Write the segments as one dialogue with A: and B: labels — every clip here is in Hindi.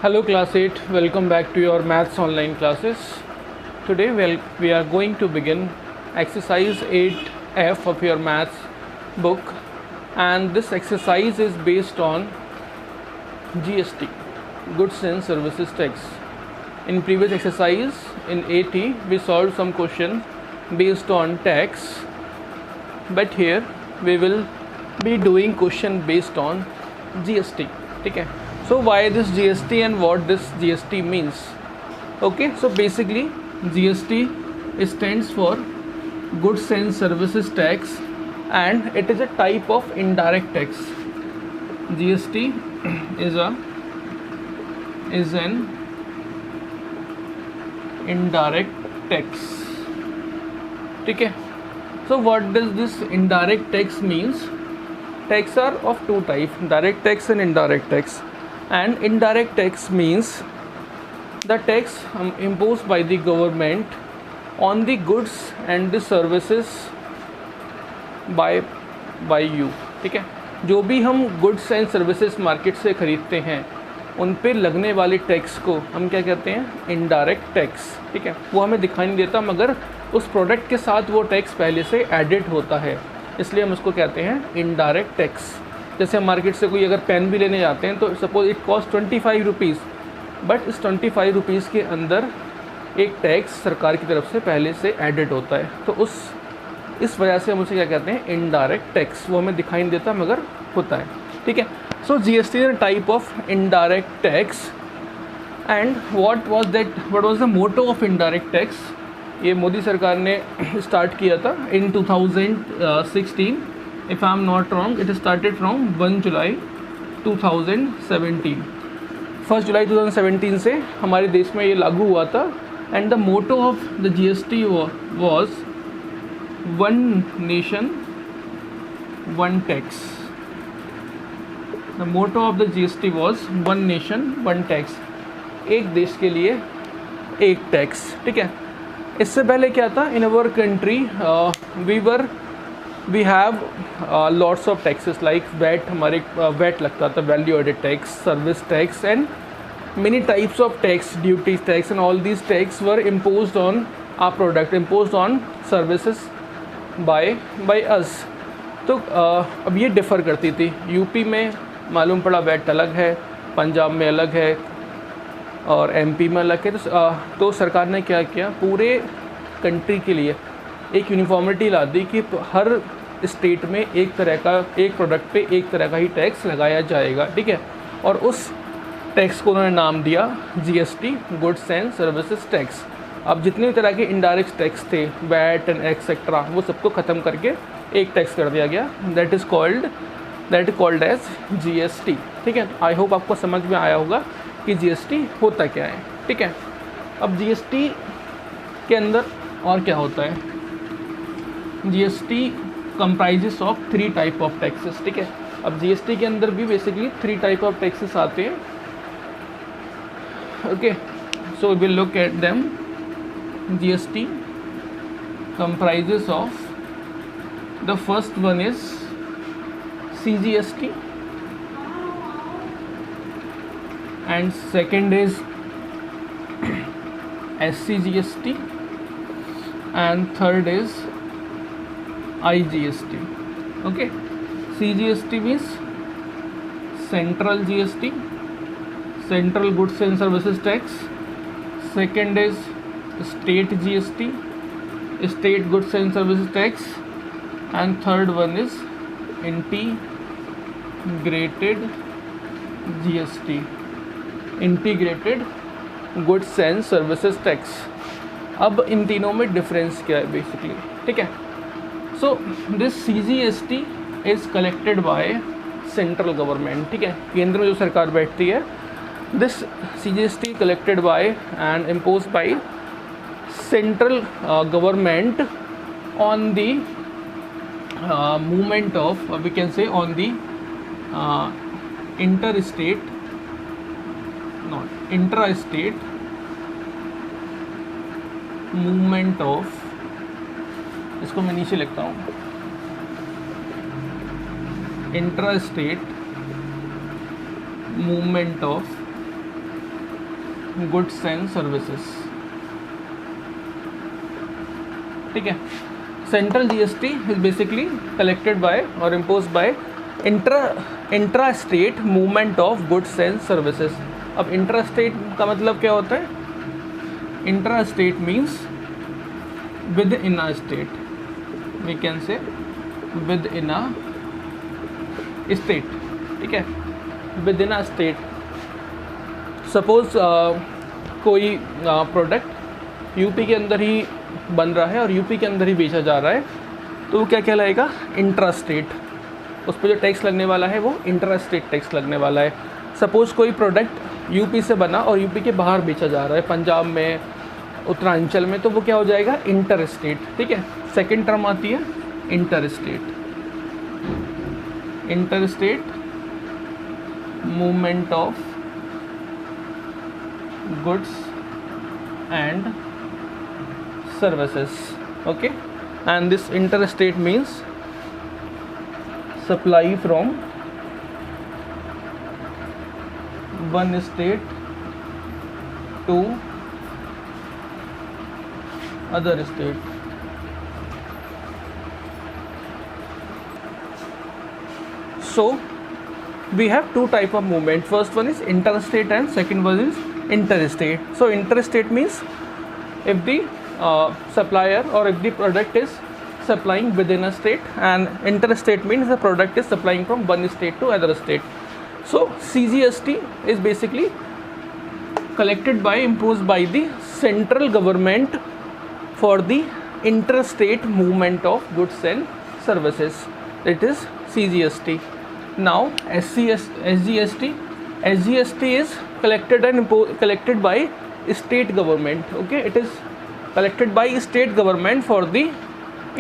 A: Hello class 8, welcome back to your maths online classes. Today we are going to begin exercise 8F of your maths book, and this exercise is based on GST, Goods and Services Tax. In previous exercise in AT we solved some question based on tax, but here we will be doing question based on GST. Okay, so why this GST and what this GST means? Okay, so basically GST stands for Goods and Services Tax, and it is a type of indirect tax. GST is an indirect tax. Okay, so what does this indirect tax means? Tax are of two types, direct tax and indirect tax. And indirect tax means the tax imposed by the government on the goods and the services by you. ठीक है, जो भी हम गुड्स एंड सर्विसेज मार्केट से ख़रीदते हैं उन पे लगने वाले टैक्स को हम क्या कहते हैं? Indirect tax. ठीक है, वो हमें दिखाई नहीं देता मगर उस प्रोडक्ट के साथ वो टैक्स पहले से एडेड होता है, इसलिए हम उसको कहते हैं इनडायरेक्ट टैक्स. जैसे हम मार्केट से कोई अगर पेन भी लेने जाते हैं तो suppose it cost 25 rupees, but इस 25 रुपीज़ के अंदर एक टैक्स सरकार की तरफ से पहले से एडेड होता है, तो इस वजह से हम उसे क्या कहते हैं? Indirect tax. वो हमें दिखाई नहीं देता मगर होता है. ठीक है, so GST is a type of indirect tax. And what was the motto of indirect tax? ये मोदी सरकार ने स्टार्ट किया था in 2016. If I am not wrong, it started from 1 जुलाई 2017. 1 जुलाई 2017 से हमारे देश में ये लागू हुआ था. And the motto of the GST was one nation one tax. The motto of the GST was one nation one tax. एक देश के लिए एक टैक्स. ठीक है, इससे पहले क्या था? In our country we have lots of taxes like VAT. हमारे वैट लगता था, value added tax, service tax, and many types of tax, duties tax, and all these tax were imposed on our product, imposed on services by us. तो अब ये डिफ़र करती थी. यूपी में मालूम पड़ा वैट अलग है, पंजाब में अलग है और MP में अलग है. तो सरकार ने क्या किया? पूरे कंट्री के लिए एक यूनिफॉर्मिटी ला दी कि हर स्टेट में एक तरह का, एक प्रोडक्ट पे एक तरह का ही टैक्स लगाया जाएगा. ठीक है, और उस टैक्स को उन्होंने नाम दिया GST, goods and services tax. अब जितने भी तरह के इनडायरेक्ट टैक्स थे, वैट एंड एक्सेट्रा, वो सबको ख़त्म करके एक टैक्स कर दिया गया. That is called as GST. ठीक है, आई होप आपको समझ में आया होगा कि GST होता क्या है. ठीक है, अब GST के अंदर और क्या होता है? GST comprises of 3 type of taxes. ठीक है, अब GST के अंदर भी बेसिकली 3 टाइप ऑफ टैक्सेस आते हैं. Okay, so we will look at them. GST comprises of, the first one is CGST, and second is SCGST, and third is IGST. Okay, CGST means Central GST, Central Goods and Services Tax. Second is State GST, State Goods and Services Tax, and third one is Integrated GST, Integrated Goods and Services Tax. अब इन तीनों में डिफरेंस क्या है बेसिकली? ठीक है, so this CGST is collected by central government. ठीक है, केंद्र में जो सरकार बैठती है, this CGST collected by and imposed by central government on the movement of, we can say on the intrastate movement of, इसको मैं नीचे लिखता हूँ, intrastate movement of goods and services, ठीक है। Central GST is basically collected by और impose by intra state movement of goods and services. अब इंट्रा स्टेट का मतलब क्या होता है? Intra state means within a state, we can say within a state, ठीक है, within a state. Suppose कोई प्रोडक्ट यूपी के अंदर ही बन रहा है और यूपी के अंदर ही बेचा जा रहा है, तो वो क्या कहलाएगा? Intra state. उस पर जो टैक्स लगने वाला है वो इंट्रा स्टेट टैक्स लगने वाला है। सपोज कोई प्रोडक्ट यूपी से बना और यूपी के बाहर बेचा जा रहा है, पंजाब में, उत्तरांचल में, तो वो क्या हो जाएगा? इंटर स्टेट, ठीक है। सेकेंड टर्म आती है inter state. Inter state movement of goods and services, okay, and this interstate means supply from one state to other state. So we have two type of movement. First one is interstate and second one is interstate. So interstate means if the supplier or if the product is supplying within a state, and interstate means the product is supplying from one state to other state. So CGST is basically collected by, imposed by the central government for the interstate movement of goods and services. It is CGST. Now SGST is collected and collected by state government, okay. It is collected by state government for the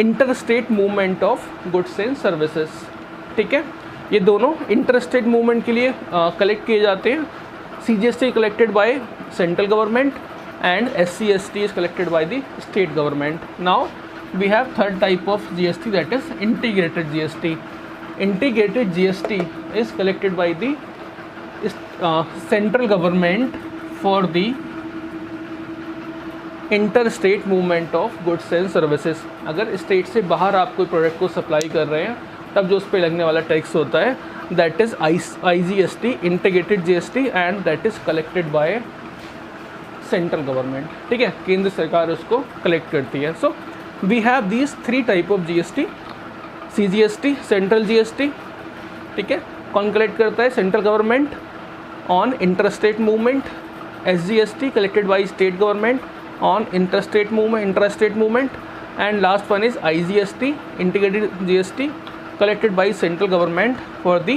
A: interstate movement of goods and services, ठीक है। ये दोनों interstate movement के लिए कलेक्ट किए जाते हैं। CGST collected by central government and SCST is collected by the state government. Now we have third type of GST, that is integrated GST. Integrated GST is collected by the central government for the inter state movement of goods and services. अगर स्टेट से बाहर आप कोई प्रोडक्ट को सप्लाई कर रहे हैं तब जो उस पर लगने वाला टैक्स होता है, that is IGST, integrated GST, and that is collected by central government, ठीक है। केंद्र सरकार उसको कलेक्ट करती है। So we have these three type of GST, CGST, central GST, ठीक है, कौन कलेक्ट करता है? Central government on interstate movement, SGST collected by state government on intrastate movement, and last one is IGST, integrated GST, collected by central government for the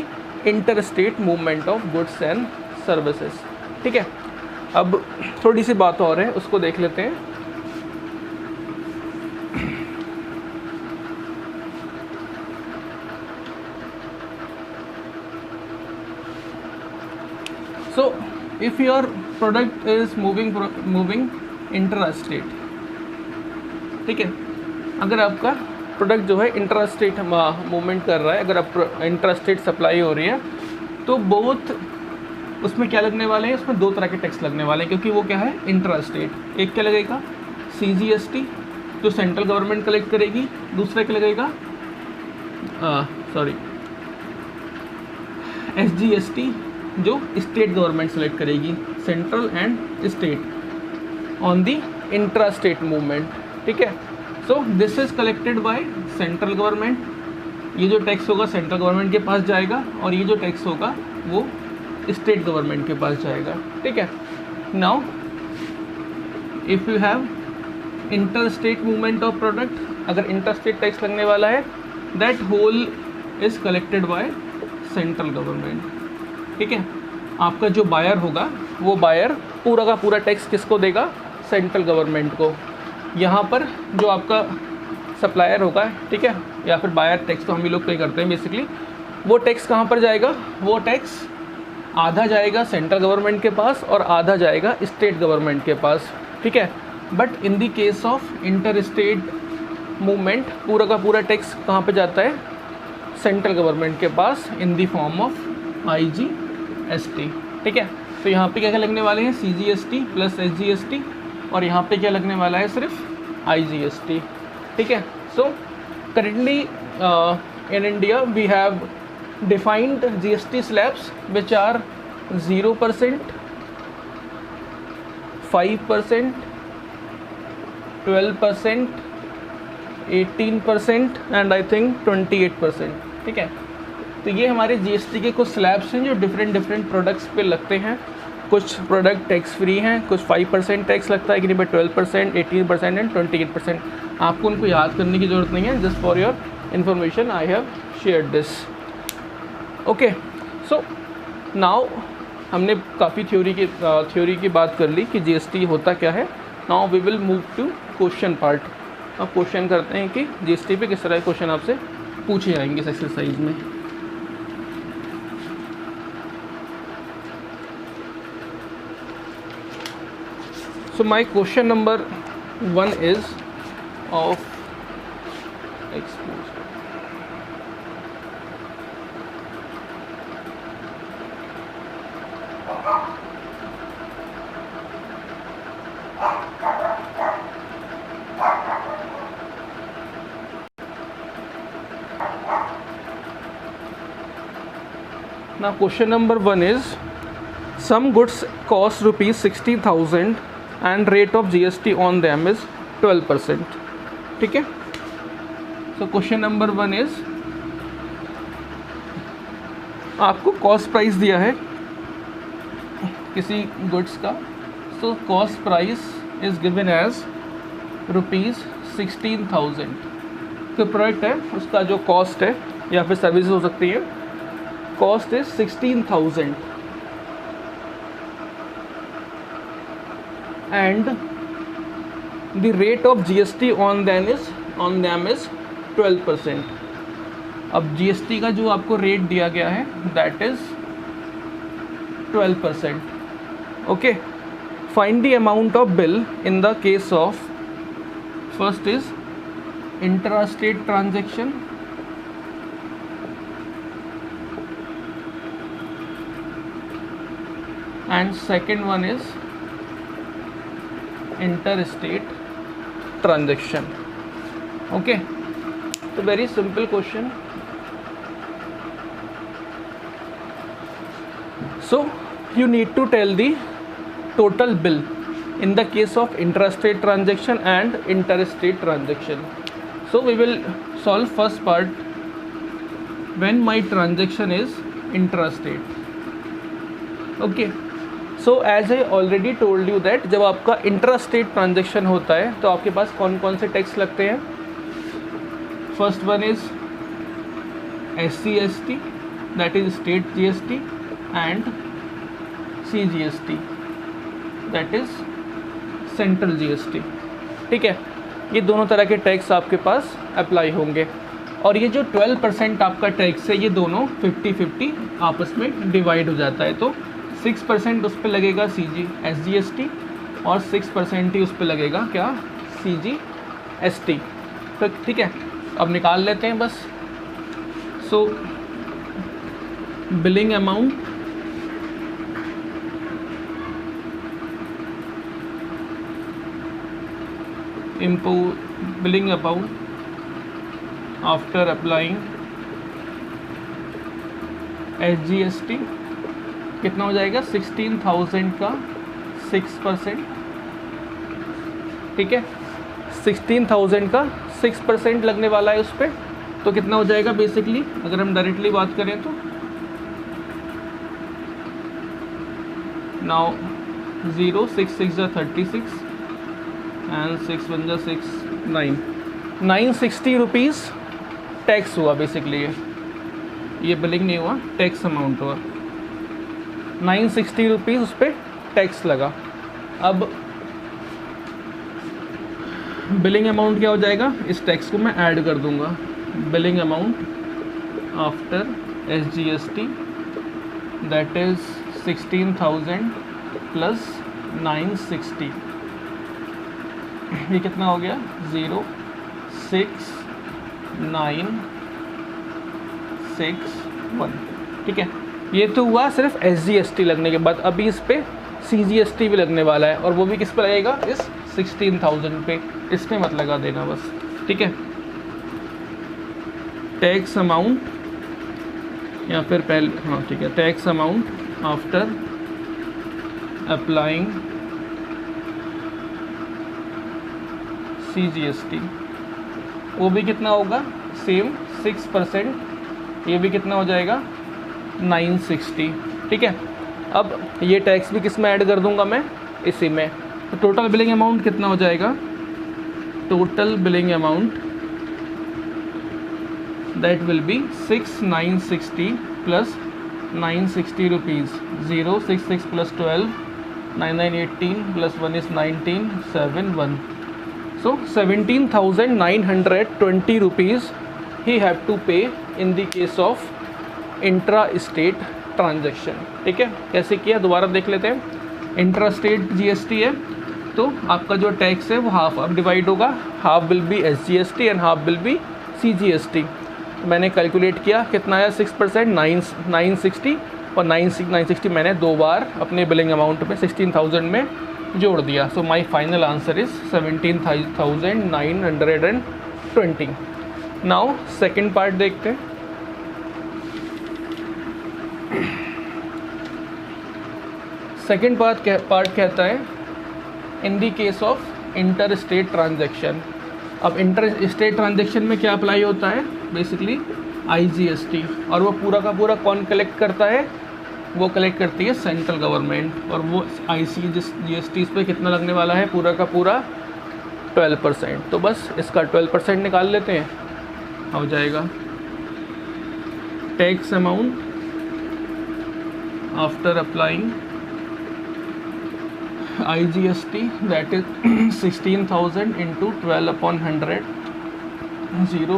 A: interstate movement of goods and services, ठीक है। अब थोड़ी सी बात और है, उसको देख लेते हैं। So if your product is moving intrastate, ठीक है, अगर आपका प्रोडक्ट जो है इंट्रास्टेट मूवमेंट कर रहा है, अगर आप इंट्रास्टेट सप्लाई हो रही है, तो बोथ उसमें क्या लगने वाले हैं? उसमें दो तरह के टैक्स लगने वाले हैं, क्योंकि वो क्या है? इंट्रास्टेट। एक क्या लगेगा? CGST जो सेंट्रल गवर्नमेंट कलेक्ट करेगी, दूसरा क्या लगेगा? SGST जो स्टेट गवर्नमेंट सेलेक्ट करेगी, central and state on the intrastate movement, ठीक है। So this is collected by central government. ये जो टैक्स होगा सेंट्रल गवर्नमेंट के पास जाएगा और ये जो टैक्स होगा वो स्टेट गवर्नमेंट के पास जाएगा, ठीक है। Now if you have interstate movement of product, अगर इंटरस्टेट टैक्स लगने वाला है, that whole is collected by central government, ठीक है। आपका जो बायर होगा वो बायर पूरा का पूरा टैक्स किसको देगा? सेंट्रल गवर्नमेंट को। यहाँ पर जो आपका सप्लायर होगा, ठीक है, या फिर बायर टैक्स तो हम ही लोग पे करते हैं बेसिकली, वो टैक्स कहाँ पर जाएगा? वो टैक्स आधा जाएगा सेंट्रल गवर्नमेंट के पास और आधा जाएगा स्टेट गवर्नमेंट के पास, ठीक है। But in the case of inter state movement पूरा का पूरा टैक्स कहाँ पे जाता है? सेंट्रल गवर्नमेंट के पास in the form of IGST, ठीक है। तो यहाँ पे क्या क्या लगने वाले हैं, CGST प्लस SGST, और यहाँ पे क्या लगने वाला है, सिर्फ IGST। ठीक है। So currently in India we have defined GST slabs which are 0%, 5%, 12%, 18% and I think 28%। ठीक है। तो ये हमारे GST के कुछ स्लैब्स हैं जो डिफरेंट प्रोडक्ट्स पे लगते हैं। कुछ प्रोडक्ट टैक्स फ्री हैं, कुछ 5% टैक्स लगता है, किन्हीं पे 12%, 18% एंड 28%। आपको उनको याद करने की ज़रूरत नहीं है, just for your information I have shared this. Okay, so now हमने काफ़ी थ्योरी की बात कर ली कि GST होता क्या है। Now we will move to question part. अब क्वेश्चन करते हैं कि GST पे किस तरह के क्वेश्चन आपसे पूछे जाएंगे इस एक्सरसाइज में। So my question number 1 is of exposed. Now question number 1 is some goods cost rupees 60,000 and rate of GST on them is 12%. ठीक है। So question number 1 is आपको कॉस्ट प्राइस दिया है किसी गुड्स का। So cost price is given as rupees 16,000। तो प्रोडक्ट है उसका जो कॉस्ट है या फिर सर्विस हो सकती है, cost is 16,000 and the rate of GST on them is 12%. अब GST का जो आपको रेट दिया गया है that is 12%. Okay, find the amount of bill in the case of first is intrastate transaction, and second one is interstate transaction. Okay, so very simple question. So you need to tell the total bill in the case of intrastate transaction and interstate transaction. So we will solve first part when my transaction is intrastate. Okay, so as I already told you that जब आपका इंट्रास्टेट ट्रांजेक्शन होता है तो आपके पास कौन कौन से टैक्स लगते हैं। First one is SCST that is state GST and CGST that is central GST। ठीक है, ये दोनों तरह के टैक्स आपके पास अप्लाई होंगे और ये जो 12% आपका टैक्स है ये दोनों 50-50 आपस में डिवाइड हो जाता है। तो 6% उस पर लगेगा SGST और 6% ही उस पर लगेगा क्या, CGST। तो ठीक है, अब निकाल लेते हैं बस। So billing amount billing amount after applying SGST कितना हो जाएगा, 16,000 का 6%। ठीक है, 16,000 का 6% लगने वाला है उस पर, तो कितना हो जाएगा बेसिकली अगर हम डायरेक्टली बात करें तो नाउ 0 6 6 36 एंड 6 1 6 960 रुपीज़ टैक्स हुआ बेसिकली। ये बिलिंग नहीं हुआ, टैक्स अमाउंट हुआ 960 रुपीज़ उस पर टैक्स लगा। अब बिलिंग अमाउंट क्या हो जाएगा, इस टैक्स को मैं ऐड कर दूंगा। Billing amount after SGST that is 16,000 plus 960, ये कितना हो गया 0 6 9 6 1। ठीक है, ये तो हुआ सिर्फ SGST लगने के बाद। अभी इस पे CGST भी लगने वाला है, और वो भी किस पे लगेगा, इस 16,000 पे। इसमें मत लगा देना बस, ठीक है। टैक्स अमाउंट, या फिर पहले, हाँ ठीक है, tax amount after applying CGST, वो भी कितना होगा, सेम 6%। ये भी कितना हो जाएगा, 960, ठीक है। अब ये टैक्स भी किस में ऐड कर दूंगा मैं, इसी में। तो टोटल बिलिंग अमाउंट कितना हो जाएगा, total billing amount that will be 6,960 plus 960 rupees, 066 plus 12, 9,918 plus 1 is 1971. So 17,920 rupees he have to pay in the case of intra-state transaction, ठीक है। कैसे किया दोबारा देख लेते हैं। इंट्रा-स्टेट GST है, तो आपका जो टैक्स है वो हाफ अब डिवाइड होगा, half will be SGST and half will be CGST। मैंने कैलकुलेट किया, कितना आया, 6%, 960, और 960 मैंने दो बार अपने बिलिंग अमाउंट में 16,000 में जोड़ दिया। So my final answer is 17,920। Now second part देखते हैं। सेकेंड पार्ट कहता है in the case of inter state transaction. अब इंटर स्टेट ट्रांजेक्शन में क्या अप्लाई होता है, बेसिकली IGST, और वो पूरा का पूरा कौन कलेक्ट करता है, वो कलेक्ट करती है सेंट्रल गवर्नमेंट। और वो GST पे कितना लगने वाला है, पूरा का पूरा 12%। तो बस इसका 12% निकाल लेते हैं, हो जाएगा tax amount after applying IGST that is 16,000 into 12/100, 0.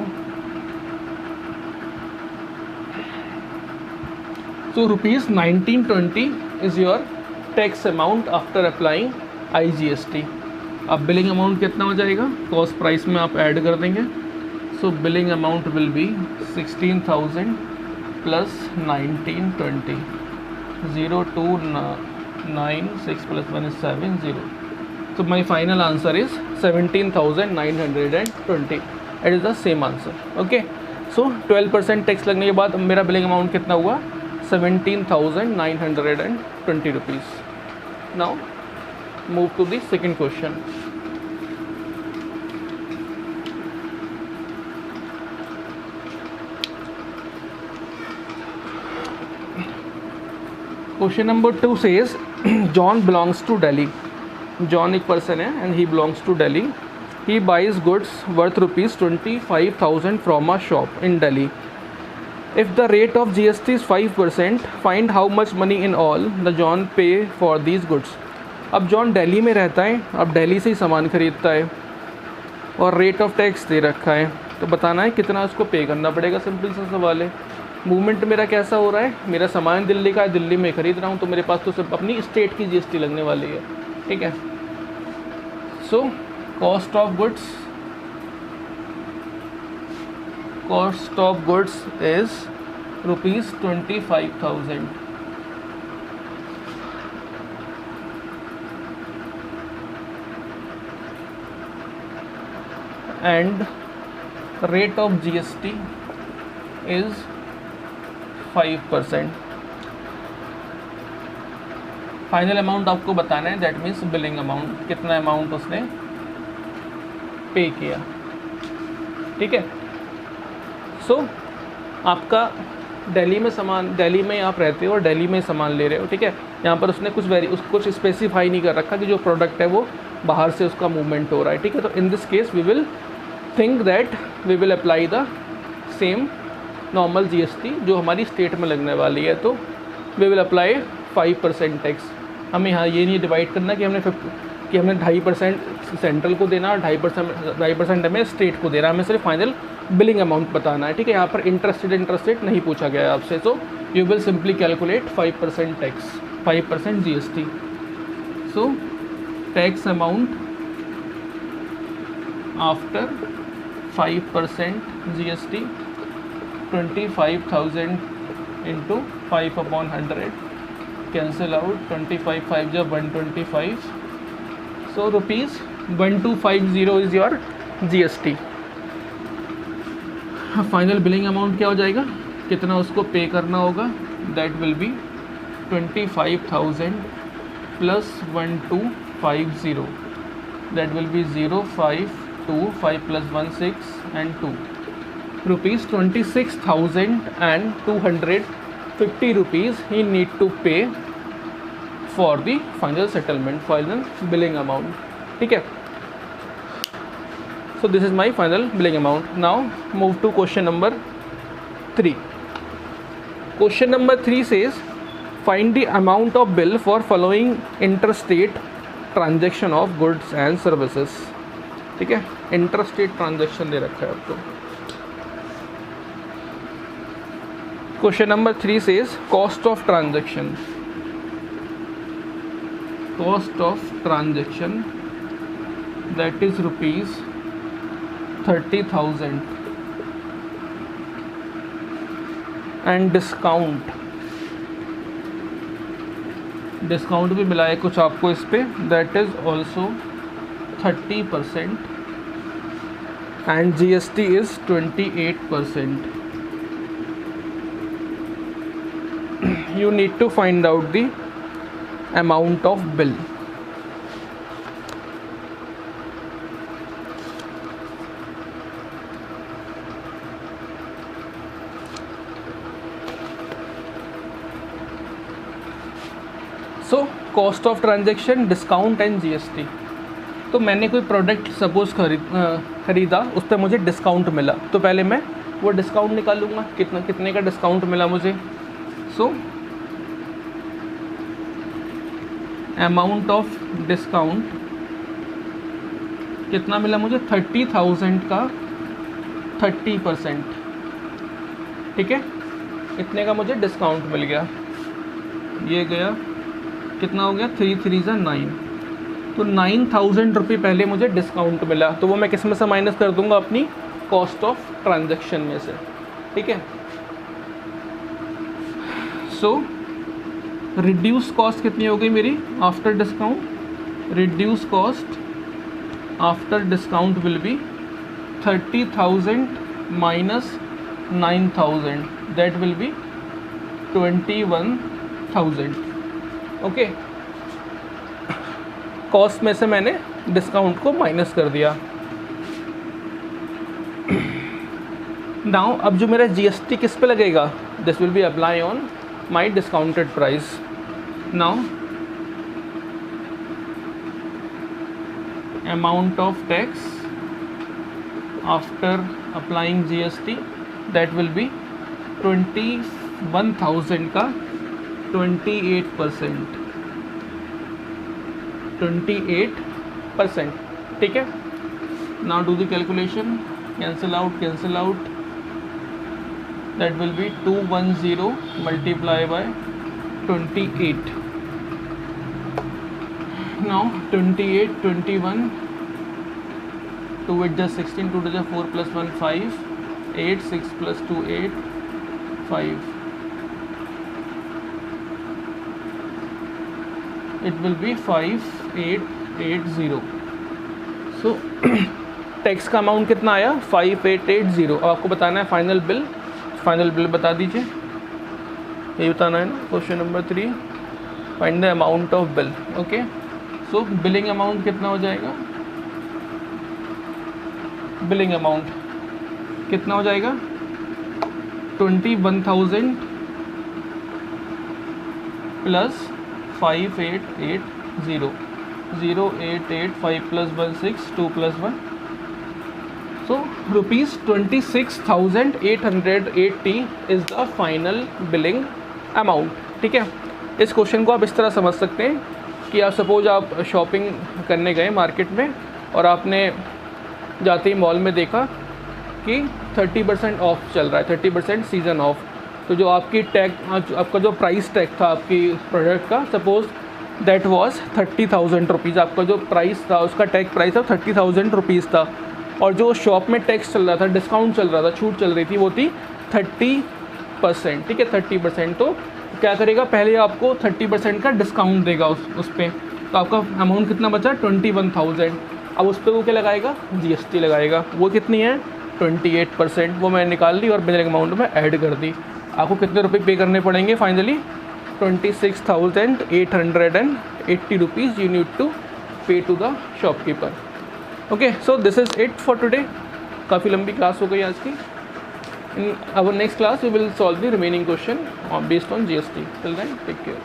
A: So rupees 1920 is your tax amount after applying IGST. अब बिलिंग अमाउंट कितना हो जाएगा, कॉस्ट प्राइस में आप ऐड कर देंगे। So billing amount will be 16,000 plus 1920, 0,296 plus 1 is 70. So my final answer is 17,920. It is the same answer. Okay. So 12% tax लगने के बाद मेरा बिलिंग अमाउंट कितना हुआ, 17,920 rupees. Now move to the second question. Question number 2 says John belongs to Delhi. John एक person है and he belongs to Delhi. He buys goods worth rupees 25,000 from a shop in Delhi. If the rate of GST is 5%, find how much money in all the John pay for these goods. अब जॉन दिल्ली में रहता है, अब दिल्ली से ही सामान खरीदता है और रेट ऑफ टैक्स दे रखा है, तो बताना है कितना उसको पे करना पड़ेगा। सिंपल सा सवाल है। मूवमेंट मेरा कैसा हो रहा है, मेरा सामान दिल्ली का है, दिल्ली में खरीद रहा हूँ, तो मेरे पास तो सिर्फ अपनी स्टेट की GST लगने वाली है, ठीक है। So cost of goods is rupees 25,000 and rate of GST is 5%. Final amount आपको बताना है, दैट मीन्स बिलिंग अमाउंट, कितना अमाउंट उसने पे किया, ठीक है। सो आपका दिल्ली में सामान, दिल्ली में आप रहते हो और दिल्ली में सामान ले रहे हो, ठीक है। यहाँ पर उसने कुछ स्पेसिफाई नहीं कर रखा कि जो प्रोडक्ट है वो बाहर से उसका मूवमेंट हो रहा है, ठीक है। तो in this case we will think that we will apply the same normal GST जो हमारी स्टेट में लगने वाली है। तो वी विल अप्लाई 5% टैक्स। हमें यहाँ ये नहीं डिवाइड करना कि हमने 2.5% सेंट्रल को देना और 2.5% हमें स्टेट को देना, हमें सिर्फ फाइनल बिलिंग अमाउंट बताना है, ठीक है। यहाँ पर इंटरेस्टेड नहीं पूछा गया है आपसे। So you will simply calculate 5% tax, 5% GST. So tax amount after 5% GST 25,000 into 5/100 cancel out 25 5 जब 125 सो ₹1250 is your GST। Final billing amount क्या हो जाएगा, कितना उसको पे करना होगा, that will be 25,000 plus 1250 that will be 0525 plus 16 and 2 ₹26,250 rupees he need to pay for the final settlement, final billing amount। ठीक है, so this is my final billing amount। now move to question number 3। question number 3 says find the amount of bill for following interstate transaction of goods and services। ठीक है, इंटरस्टेट ट्रांजेक्शन दे रखा है आपको। Question number 3 says cost of transaction, cost of transaction that is ₹30,000 and discount भी मिला है कुछ आपको इस पे, that is also 30% and GST is 28%। you need to find out the amount of bill। so cost of transaction, discount and GST। तो मैंने कोई प्रोडक्ट सपोज़ खरीदा, उस पर मुझे डिस्काउंट मिला, तो पहले मैं वो डिस्काउंट निकालूंगा, कितने का डिस्काउंट मिला मुझे। सो अमाउंट ऑफ डिस्काउंट कितना मिला मुझे, 30,000 का 30%। ठीक है, इतने का मुझे डिस्काउंट मिल गया, ये गया कितना हो गया, 3 3 = 9, तो 9,000 रुपये पहले मुझे डिस्काउंट मिला, तो वो मैं किस में से माइनस कर दूंगा, अपनी कॉस्ट ऑफ ट्रांजैक्शन में से। ठीक है, सो रिड्यूस कॉस्ट कितनी हो गई मेरी after discount, reduce cost after discount will be 30,000 minus 9,000 that will be 21,000। Okay, cost में से मैंने डिस्काउंट को माइनस कर दिया। नाउ अब जो मेरा GST किस पे लगेगा, this will be apply on my discounted price. Now amount of tax after applying GST that will be 21,000 का 28%। ठीक है, now do the calculation, cancel out that will be 210 multiply by 28। Now 28 21 2 8 = 16 2 2 4 + 1 5 8 6 + 2 8 5 it will be 5880। So tax का अमाउंट कितना आया, 5880। अब आपको बताना है फाइनल बिल बता दीजिए, ये बताना है ना। Question number 3 find the amount of bill. Okay, so billing amount कितना हो जाएगा, बिलिंग अमाउंट कितना हो जाएगा, 21,000 plus 5880 0885 + 1 6 2 + 1 so ₹26,880 is the final billing amount. ठीक है, इस क्वेश्चन को आप इस तरह समझ सकते हैं कि आप सपोज आप शॉपिंग करने गए मार्केट में और आपने जाते ही मॉल में देखा कि 30% ऑफ चल रहा है, 30% सीज़न ऑफ, तो जो आपकी आपका जो प्राइस टैग था आपकी प्रोडक्ट का, सपोज दैट वाज 30,000 रुपीज़, आपका जो प्राइस था उसका टैग प्राइस था 30,000 रुपीज़ था, और जो शॉप में टैक्स चल रहा था, डिस्काउंट चल रहा था, छूट चल रही थी, वो थी 30%, ठीक है 30%। तो क्या करेगा, पहले आपको 30% का डिस्काउंट देगा उस पर, तो आपका अमाउंट कितना बचा 21,000। अब उस पर वो क्या लगाएगा, GST लगाएगा। वो कितनी है 28%, वो मैंने निकाल ली और बिलिंग अमाउंट में ऐड कर दी। आपको कितने रुपये पे करने पड़ेंगे finally, 26,880 rupees you need to pay to the shopkeeper. Okay, so this is it for today. काफ़ी लंबी क्लास हो गई आज की। In our next class we will solve the remaining question based on GST। Till then take care.